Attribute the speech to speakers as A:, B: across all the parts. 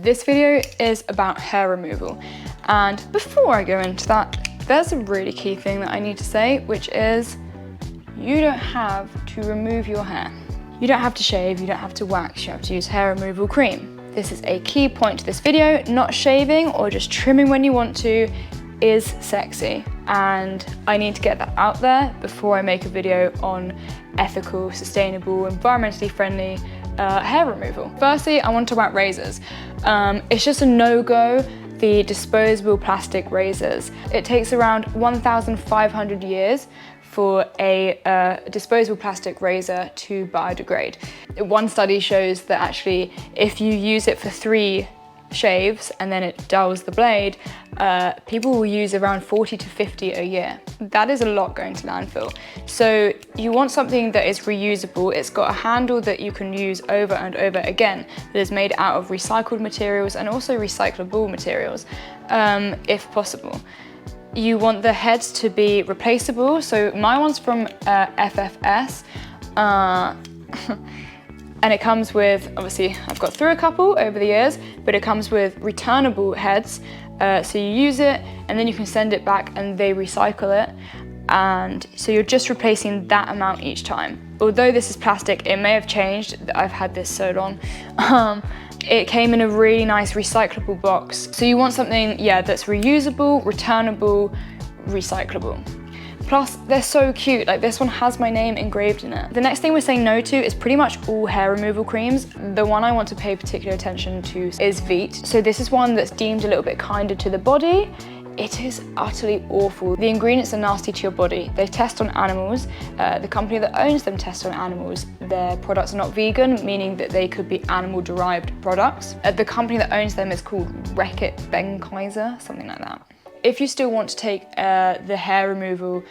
A: This video is about hair removal, and before I go into that, there's a really key thing that I need to say, which is you don't have to remove your hair. You don't have to shave, you don't have to wax, you have to use hair removal cream. This is a key point to this video. Not shaving or just trimming when you want to is sexy, and I need to get that out there before I make a video on ethical, sustainable, environmentally friendly hair removal. Firstly, I want to talk about razors. It's just a no-go, the disposable plastic razors. It takes around 1,500 years for a disposable plastic razor to biodegrade. One study shows that actually if you use it for 3 shaves and then it dulls the blade, people will use around 40 to 50 a year. That is a lot going to landfill. So you want something that is reusable. It's got a handle that you can use over and over again, that is made out of recycled materials and also recyclable materials, if possible. You want the heads to be replaceable. So my one's from FFS. And it comes with, obviously I've got through a couple over the years, but it comes with returnable heads. So you use it and then you can send it back and they recycle it. And so you're just replacing that amount each time. Although this is plastic, it may have changed. I've had this so long. It came in a really nice recyclable box. So you want something, yeah, that's reusable, returnable, recyclable. Plus, they're so cute. Like, this one has my name engraved in it. The next thing we're saying no to is pretty much all hair removal creams. The one I want to pay particular attention to is Veet. So this is one that's deemed a little bit kinder to the body. It is utterly awful. The ingredients are nasty to your body. They test on animals. The company that owns them tests on animals. Their products are not vegan, meaning that they could be animal-derived products. The company that owns them is called Reckitt Benckiser, something like that. If you still want to take the hair removal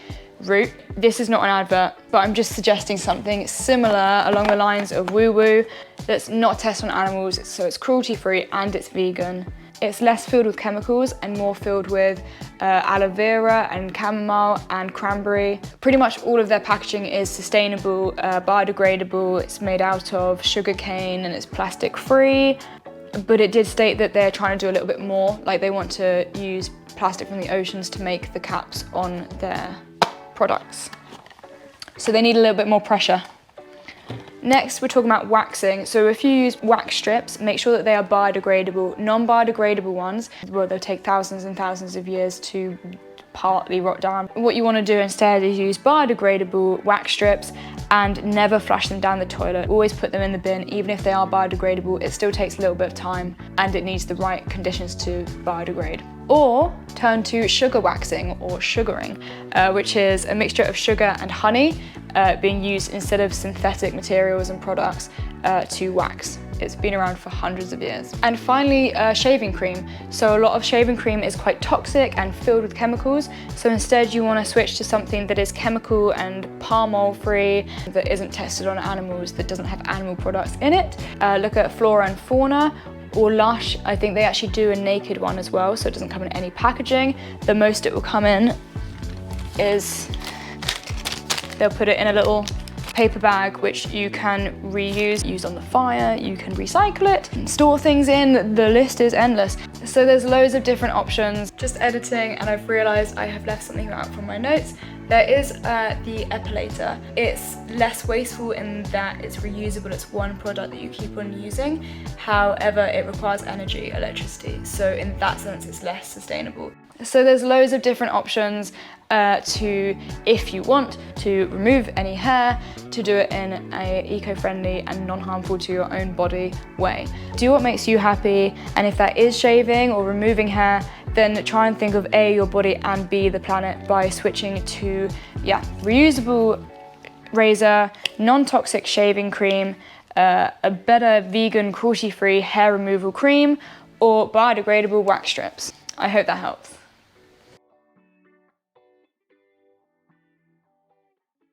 A: route, this is not an advert, but I'm just suggesting something similar along the lines of Woo Woo that's not tested on animals, so it's cruelty-free and it's vegan. It's less filled with chemicals and more filled with aloe vera and chamomile and cranberry. Pretty much all of their packaging is sustainable, biodegradable. It's made out of sugarcane and it's plastic-free. But it did state that they're trying to do a little bit more, like they want to use plastic from the oceans to make the caps on their products. So they need a little bit more pressure. Next, we're talking about waxing. So if you use wax strips, make sure that they are biodegradable. Non-biodegradable ones, well, they'll take thousands and thousands of years to partly rot down. What you want to do instead is use biodegradable wax strips and never flush them down the toilet. Always put them in the bin. Even if they are biodegradable, it still takes a little bit of time and it needs the right conditions to biodegrade. Or turn to sugar waxing or sugaring, which is a mixture of sugar and honey being used instead of synthetic materials and products to wax. It's been around for hundreds of years. And finally, shaving cream. So a lot of shaving cream is quite toxic and filled with chemicals. So instead you want to switch to something that is chemical and palm oil free, that isn't tested on animals, that doesn't have animal products in it. Look at Flora and Fauna or Lush. I think they actually do a naked one as well, so it doesn't come in any packaging. The most it will come in is they'll put it in a little paper bag which you can reuse, use on the fire, you can recycle it and store things in. The list is endless. So there's loads of different options. Just editing and I've realized I have left something out from my notes. There is the Epilator. It's less wasteful in that it's reusable. It's one product that you keep on using. However, it requires energy, electricity. So in that sense, it's less sustainable. So there's loads of different options to, if you want to remove any hair, to do it in an eco-friendly and non-harmful to your own body way. Do what makes you happy, and if that is shaving or removing hair, then try and think of A, your body, and B, the planet by switching to, reusable razor, non-toxic shaving cream, a better vegan cruelty-free hair removal cream, or biodegradable wax strips. I hope that helps.